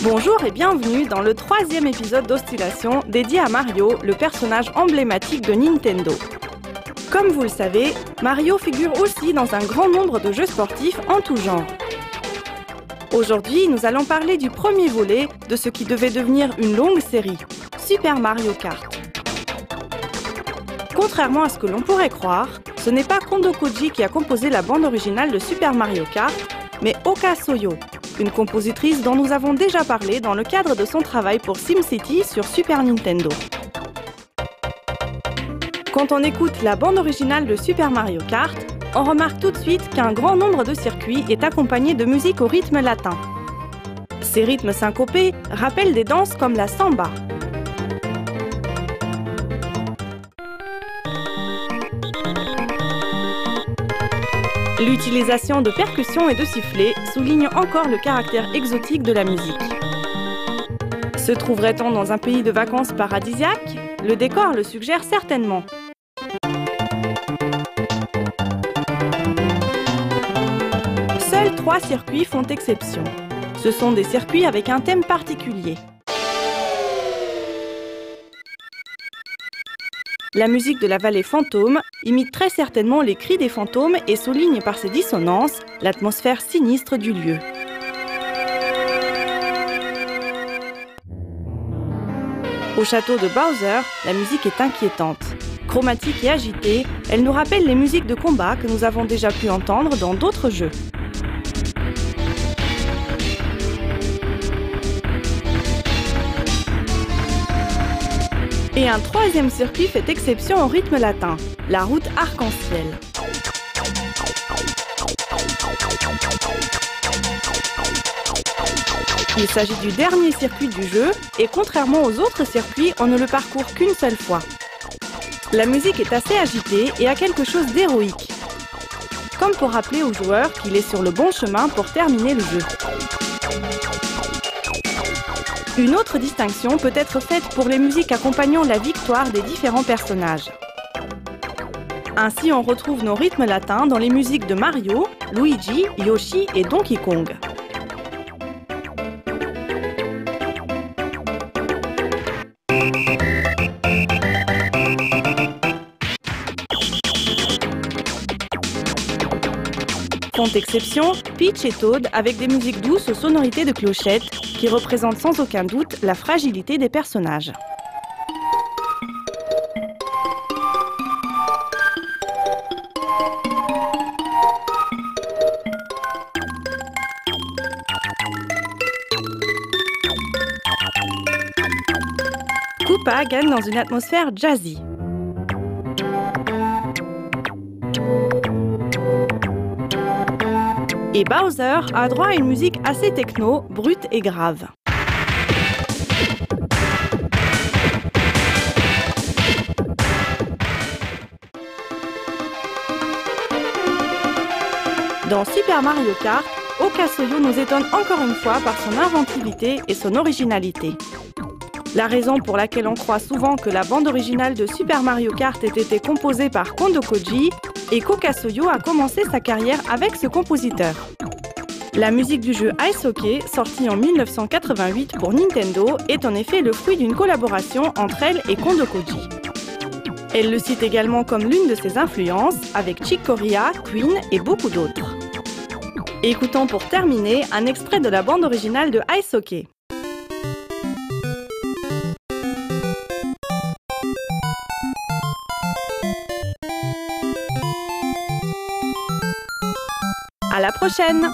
Bonjour et bienvenue dans le 3e épisode d'Oscillation dédié à Mario, le personnage emblématique de Nintendo. Comme vous le savez, Mario figure aussi dans un grand nombre de jeux sportifs en tout genre. Aujourd'hui, nous allons parler du premier volet de ce qui devait devenir une longue série, Super Mario Kart. Contrairement à ce que l'on pourrait croire, ce n'est pas Kondo Koji qui a composé la bande originale de Super Mario Kart, mais Oka Soyo, une compositrice dont nous avons déjà parlé dans le cadre de son travail pour SimCity sur Super Nintendo. Quand on écoute la bande originale de Super Mario Kart, on remarque tout de suite qu'un grand nombre de circuits est accompagné de musique au rythme latin. Ces rythmes syncopés rappellent des danses comme la samba. L'utilisation de percussions et de sifflets souligne encore le caractère exotique de la musique. Se trouverait-on dans un pays de vacances paradisiaque? Le décor le suggère certainement. Seuls 3 circuits font exception. Ce sont des circuits avec un thème particulier. La musique de la vallée fantôme imite très certainement les cris des fantômes et souligne par ses dissonances l'atmosphère sinistre du lieu. Au château de Bowser, la musique est inquiétante. Chromatique et agitée, elle nous rappelle les musiques de combat que nous avons déjà pu entendre dans d'autres jeux. Et un 3e circuit fait exception au rythme latin, la route arc-en-ciel. Il s'agit du dernier circuit du jeu et contrairement aux autres circuits, on ne le parcourt qu'une seule fois. La musique est assez agitée et a quelque chose d'héroïque, comme pour rappeler au joueur qu'il est sur le bon chemin pour terminer le jeu. Une autre distinction peut être faite pour les musiques accompagnant la victoire des différents personnages. Ainsi, on retrouve nos rythmes latins dans les musiques de Mario, Luigi, Yoshi et Donkey Kong. Font exception Peach et Toad avec des musiques douces aux sonorités de clochettes qui représentent sans aucun doute la fragilité des personnages. Koopa gagne dans une atmosphère jazzy. Et Bowser a droit à une musique assez techno, brute et grave. Dans Super Mario Kart, Oka Soyo nous étonne encore une fois par son inventivité et son originalité. La raison pour laquelle on croit souvent que la bande originale de Super Mario Kart ait été composée par Kondo Koji et qu'Oka Soyo a commencé sa carrière avec ce compositeur. La musique du jeu Ice Hockey, sorti en 1988 pour Nintendo, est en effet le fruit d'une collaboration entre elle et Kondo Koji. Elle le cite également comme l'une de ses influences, avec Chick Corea, Queen et beaucoup d'autres. Écoutons pour terminer un extrait de la bande originale de Ice Hockey. À la prochaine!